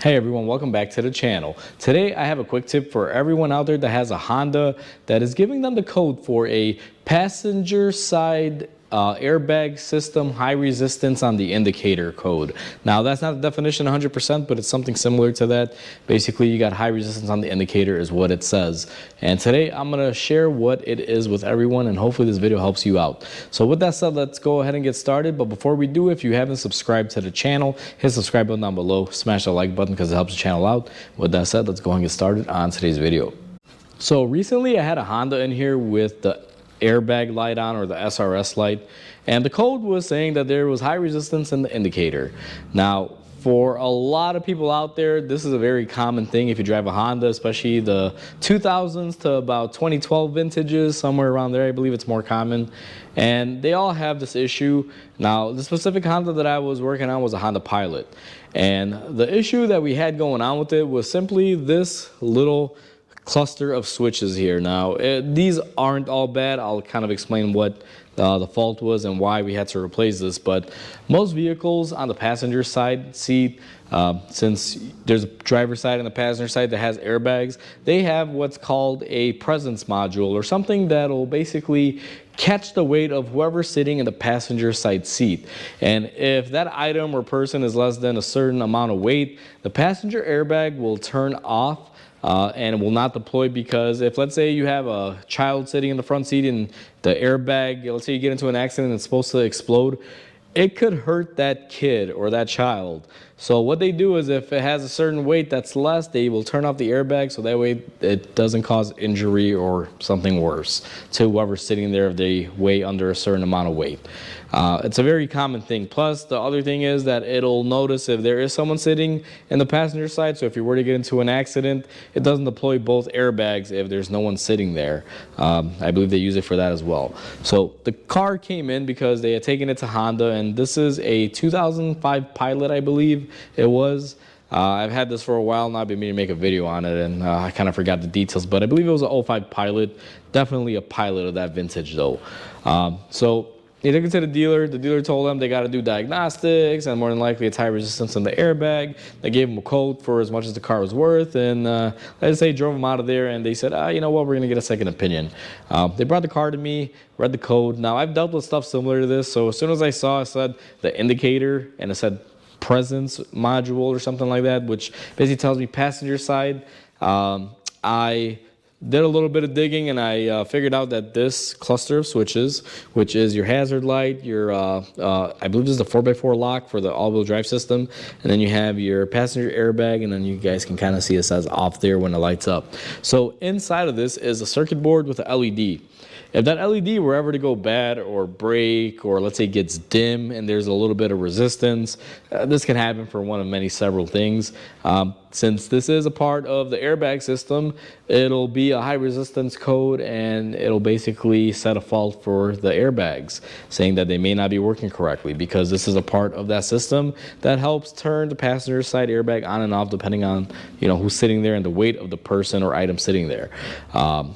Hey everyone, welcome back to the channel. Today I have a quick tip for everyone out there that has a Honda that is giving them the code for a passenger side airbag system high resistance on the indicator code. Now that's not the definition 100%, but it's something similar to that. Basically you got high resistance on the indicator is what it says. And today I'm going to share what it is with everyone, and hopefully this video helps you out. So with that said, let's go ahead and get started. But before we do, if you haven't subscribed to the channel, hit the subscribe button down below, smash the like button because it helps the channel out. With that said, let's go ahead and get started on today's video. So recently I had a Honda in here with the airbag light on, or the SRS light, and the code was saying that there was high resistance in the indicator. Now for a lot of people out there, this is a very common thing if you drive a Honda, especially the 2000s to about 2012 vintages, somewhere around there. I believe it's more common, and they all have this issue. Now the specific Honda that I was working on was a Honda Pilot, and the issue that we had going on with it was simply this little cluster of switches here. Now these aren't all bad. I'll kind of explain what the fault was and why we had to replace this. But most vehicles on the passenger side seat, since there's a driver side and the passenger side that has airbags, they have what's called a presence module, or something that'll basically catch the weight of whoever's sitting in the passenger side seat. And if that item or person is less than a certain amount of weight, the passenger airbag will turn off and it will not deploy. Because if, let's say, you have a child sitting in the front seat and the airbag, let's say you get into an accident and it's supposed to explode, it could hurt that kid or that child. So what they do is, if it has a certain weight that's less, they will turn off the airbag, so that way it doesn't cause injury or something worse to whoever's sitting there if they weigh under a certain amount of weight. It's a very common thing. Plus, the other thing is that it'll notice if there is someone sitting in the passenger side. So if you were to get into an accident, it doesn't deploy both airbags if there's no one sitting there. I believe they use it for that as well. So the car came in because they had taken it to Honda, and this is a 2005 Pilot, I believe it was. I've had this for a while now. I've been meaning to make a video on it, and I kind of forgot the details, but I believe it was an 05 Pilot. Definitely a Pilot of that vintage though. So they took it to the dealer. The dealer told them they got to do diagnostics, and more than likely it's high resistance in the airbag. They gave them a quote for as much as the car was worth, and let's say drove them out of there, and they said, you know what, we're gonna get a second opinion. They brought the car to me, read the code. Now I've dealt with stuff similar to this, so as soon as I saw it said the indicator and it said presence module or something like that, which basically tells me passenger side, I did a little bit of digging, and I figured out that this cluster of switches, which is your hazard light, your I believe this is the 4x4 lock for the all-wheel drive system, and then you have your passenger airbag, and then you guys can kind of see it says off there when it lights up. So inside of this is a circuit board with a LED. If that LED were ever to go bad or break, or let's say gets dim and there's a little bit of resistance, this can happen for one of several things. Since this is a part of the airbag system, it'll be a high resistance code, and it'll basically set a fault for the airbags, saying that they may not be working correctly, because this is a part of that system that helps turn the passenger side airbag on and off depending on, you know, who's sitting there and the weight of the person or item sitting there.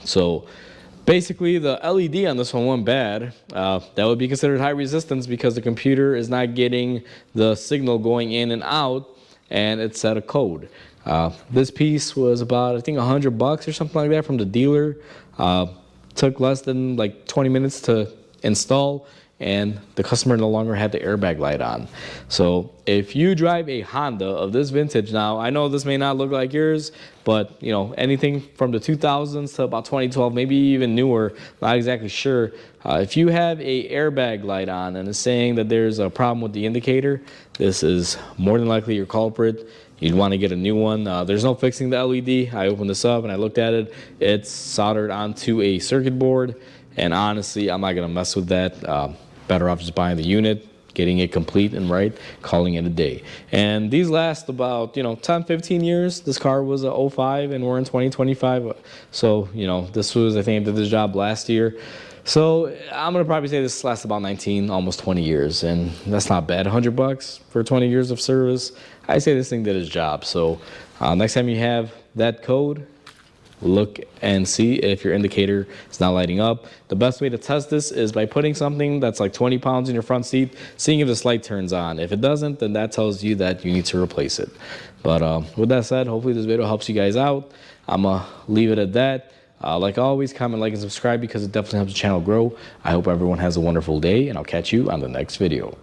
So basically, the LED on this one went bad. That would be considered high resistance because the computer is not getting the signal going in and out, and it set a code. This piece was about, I think, $100 or something like that from the dealer. Took less than like 20 minutes to install, and the customer no longer had the airbag light on. So if you drive a Honda of this vintage, now I know this may not look like yours, but you know, anything from the 2000s to about 2012, maybe even newer, not exactly sure. If you have a airbag light on and it's saying that there's a problem with the indicator, this is more than likely your culprit. You'd want to get a new one. There's no fixing the LED. I opened this up and I looked at it. It's soldered onto a circuit board, and honestly, I'm not gonna mess with that. Better off just buying the unit, getting it complete and right, calling it a day. And these last about, 10, 15 years. This car was a 05 and we're in 2025. So, this was, I think I did this job last year. So I'm gonna probably say this lasts about 19, almost 20 years, and that's not bad. $100 for 20 years of service. I say this thing did its job. So next time you have that code, look and see if your indicator is not lighting up. The best way to test this is by putting something that's like 20 pounds in your front seat, seeing if this light turns on. If it doesn't, then that tells you that you need to replace it. But with that said, hopefully this video helps you guys out. I'm gonna leave it at that. Like always, comment, like, and subscribe because it definitely helps the channel grow. I hope everyone has a wonderful day, and I'll catch you on the next video.